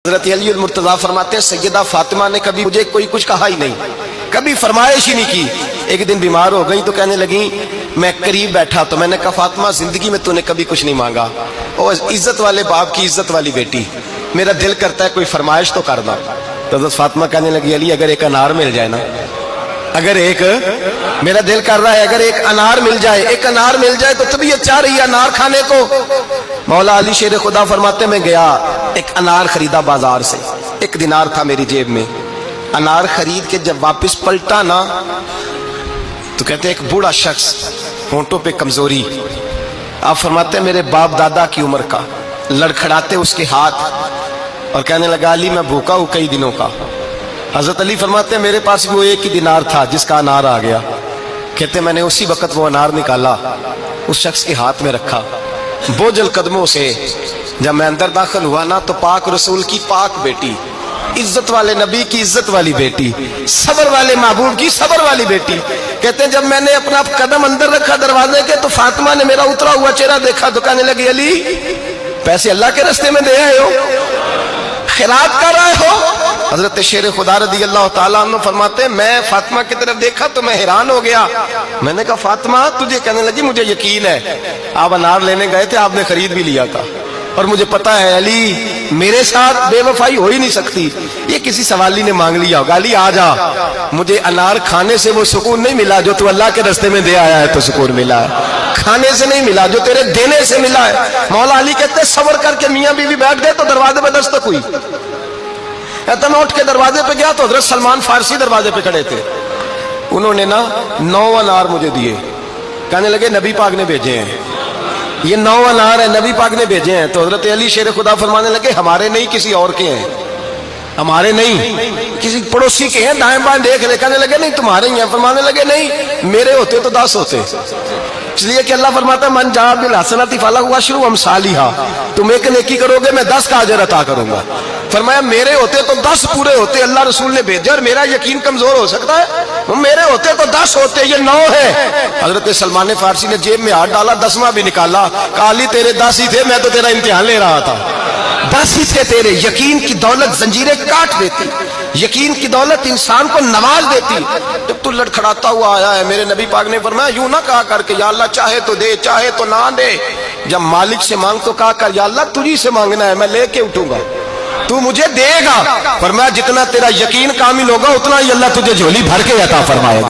حضرت علی المرتضیٰ فرماتے ہیں سیدہ فاطمہ نے کبھی مجھے کوئی کچھ کہا ہی نہیں، کبھی فرمائش ہی نہیں کی۔ ایک دن بیمار ہو گئی تو کہنے لگی، میں قریب بیٹھا تو میں نے کہا فاطمہ زندگی میں تو نے کبھی کچھ نہیں مانگا، اور عزت والے باپ کی عزت والی بیٹی، میرا دل کرتا ہے کوئی فرمائش تو کرنا۔ تو حضرت فاطمہ کہنے لگی علی اگر ایک انار مل جائے نا، اگر ایک میرا دل کر رہا ہے اگر ایک انار مل جائے، ایک انار مل جائے تو طبیعت چاہ رہی ہے انار کھانے کو۔ مولا علی شیر خدا فرماتے میں گیا، ایک انار خریدا بازار سے، 1 دینار تھا میری جیب میں، انار خرید کے جب واپس پلٹا نا تو کہتے ہیں ایک بوڑھا شخص، ہونٹوں پہ کمزوری، آپ فرماتے ہیں میرے باپ دادا کی عمر کا، لڑکھڑاتے اس کے ہاتھ اور کہنے لگا علی میں بھوکا ہوں کئی دنوں کا۔ حضرت علی فرماتے ہیں میرے پاس وہ 1 ہی دینار تھا جس کا انار آ گیا، کہتے میں نے اسی وقت وہ انار نکالا، اس شخص کے ہاتھ میں رکھا، بوجھل قدموں سے جب میں اندر داخل ہوا نا تو پاک رسول کی پاک بیٹی، عزت والے نبی کی عزت والی بیٹی، صبر والے محبوب کی صبر والی بیٹی، کہتے ہیں جب میں نے اپنا قدم اندر رکھا دروازے کے تو فاطمہ نے میرا اترا ہوا چہرہ دیکھا تو کہنے لگی علی پیسے اللہ کے راستے میں دے آئے ہو، خیرات کر رہے ہو؟ حضرت شیر خدا رضی اللہ تعالیٰ عنہ فرماتے ہیں میں فاطمہ کی طرف دیکھا تو میں حیران ہو گیا، میں نے کہا فاطمہ تجھے؟ کہنے لگی مجھے یقین ہے آپ انار لینے گئے تھے، آپ نے خرید بھی لیا تھا، اور مجھے پتا ہے علی میرے ساتھ بے وفائی ہو ہی نہیں سکتی، یہ کسی سوالی نے مانگ لیا ہوگا، علی آ جا، مجھے انار کھانے سے وہ سکون نہیں ملا جو تو اللہ کے راستے میں دے آیا ہے تو سکون ملا ہے، کھانے سے نہیں ملا جو تیرے دینے سے ملا ہے۔ مولا علی کہتے صبر کر کے میاں بیوی بیٹھ گئے تو دروازے پہ دستک ہوئی، کہتا میں اٹھ کے دروازے پہ گیا تو حضرت سلمان فارسی دروازے پہ کھڑے تھے، انہوں نے نا 9 انار مجھے دیے، کہنے لگے نبی پاک نے بھیجے ہیں، یہ 9 انار ہیں نبی پاک نے بھیجے ہیں۔ تو حضرت علی شیر خدا فرمانے لگے ہمارے نہیں کسی اور کے ہیں، ہمارے نہیں کسی پڑوسی کے ہیں، دائیں بائیں دیکھ لے، کہنے لگے نہیں تمہارے ہی ہیں، فرمانے لگے نہیں میرے ہوتے تو 10 ہوتے، اس لیے کہ اللہ فرماتا ہے من جاء بالحسنۃ فلہ عشر امثالھا، تم ایک نیکی کرو گے میں 10 کا اجر عطا کروں گا۔ فرمایا میرے ہوتے تو 10 پورے ہوتے، اللہ رسول نے بھیجا اور میرا یقین کمزور ہو سکتا ہے، میرے ہوتے تو 10 ہوتے، یہ 9 ہے۔ حضرت سلمان فارسی نے جیب میں ہاتھ ڈالا، 10واں بھی نکالا، کہا علی تیرے 10 ہی تھے، میں تو تیرا امتحان لے رہا تھا، 10 ہی تھے تیرے۔ یقین کی دولت زنجیریں کاٹ دیتی، یقین کی دولت انسان کو نواز دیتی۔ جب تو لڑکھڑاتا ہوا آیا ہے، میرے نبی پاک نے فرمایا یوں نہ کہا کر کے یا اللہ چاہے تو دے چاہے تو نہ دے، جب مالک سے مانگ تو کہا کر یا اللہ تجھی سے مانگنا ہے، میں لے کے اٹھوں گا، تو مجھے دے گا۔ فرمایا جتنا تیرا یقین کامل ہوگا اتنا ہی اللہ تجھے جھولی بھر کے عطا فرمائے گا۔